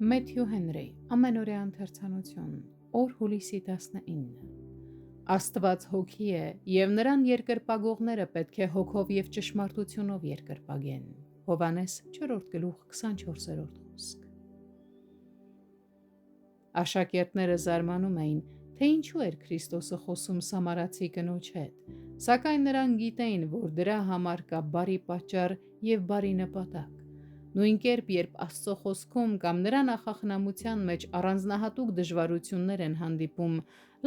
Մեթյու Հենրի, ամենօրյա ընթերցանություն, օր հուլիսի 19։ Աստված հոգի է, և նրան երկրպագողները պետք է հոգով և ճշմարտությունով երկրպագեն։ Հովհաննես 4:24 խոսք։ Աշակերտները զարմանում էին, թե ինչու էր Քրիստոսը խոսում սամարացի կնոջ հետ, սակայն նրանք գիտեին, որ դրա համար կա բարի պատճառ և բարի նպատակ։ Նույն կերպ, երբ Աստծո խոսքում կամ նրա նախախնամության մեջ առանձնահատուկ դժվարություններ են հանդիպում,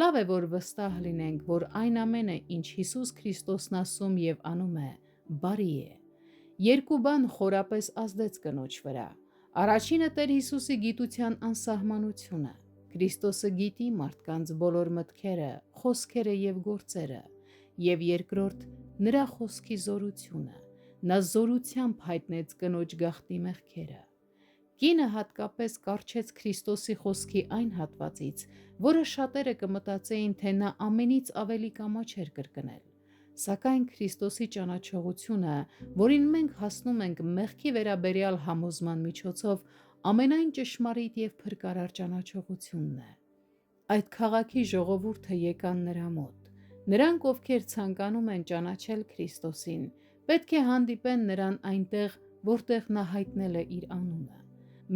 լավ է, որ վստահ լինենք, որ այն ամենը, ինչ Հիսուս Քրիստոսն ասում և անում է, բարի է։ Երկու բան խորապես ազդեց կնոջ վրա։ Առաջինը Տեր Հիսուսի գիտության անսահմանությունը։ Քրիստոսը գիտի մարդկանց բոլոր մտքերը, խոսքերը և գործերը։ Եվ երկրորդ, նրա խոսքի զորությունը։ Նա զորությամբ հայտնեց կնոջ գաղտնի մեղքերը։ Կինը հատկապես կառչեց Քրիստոսի խոսքի այն հատվածից, որը շատերը կմտածեին, թե նա ամենից ավելի կամաչ էր կրկնել։ Սակայն Քրիստոսի ճանաչողությունը, որին մենք հասնում ենք մեղքի վերաբերյալ համոզման միջոցով, ամենայն ճշմարիտ և փրկարար ճանաչողությունն է։ Այդ քաղաքի ժողովուրդը եկան նրա մոտ։ Նրանք, ովքեր ցանկանում են ճանաչել Քրիստոսին, պետք է հանդիպեն նրան այնտեղ, որտեղ նա հայտնել է իր անունը։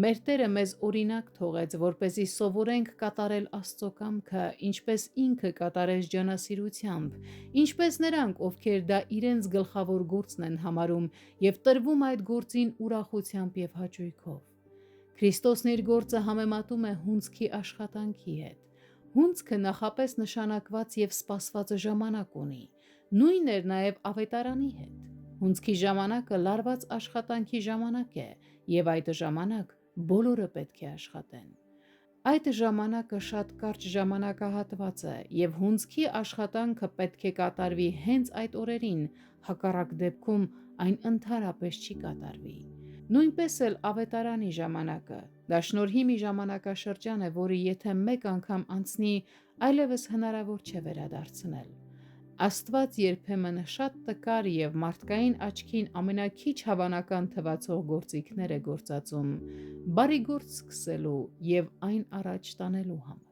Մեր Տերը մեզ օրինակ թողեց, որպեսզի սովորենք կատարել Աստծո կամքը, ինչպես Ինքը կատարեց ջանասիրությամբ, ինչպես նրանք, ովքեր դա իրենց գլխավոր գործն են համարում և տրվում այդ գործին ուրախությամբ և հաճույքով։ Քրիստոսն իր գործը համեմատում է հունձքի աշխատանքի հետ։ Հունձքը նախապես նշանակված և սպասված ժամանակ ունի։ Նույնն էր նաև ավետարանի հետ։ Հունձքի ժամանակը լարված աշխատանքի ժամանակ է, և այդ ժամանակ բոլորը պետք է աշխատեն։ Այդ ժամանակը շատ կարճ ժամանակահատված է, և հունձքի աշխատանքը պետք է կատարվի հենց այդ օրերին, հակառակ դեպքում այն ընդհանրապես չի կատարվի։ Նույնպես էլ ավետարանի ժամանակը։ Դա շնորհի մի ժամանակաշրջան է, որը եթե մեկ անգամ անցնի, այլևս հնարավոր չէ վերադարձնել։ Աստված երբեմն շատ տկար և մարդկային աչքին ամենաքիչ հավանական թվացող գործիքներ է գործածում, բարի գործ սկսելու և այն առաջ տանելու համար։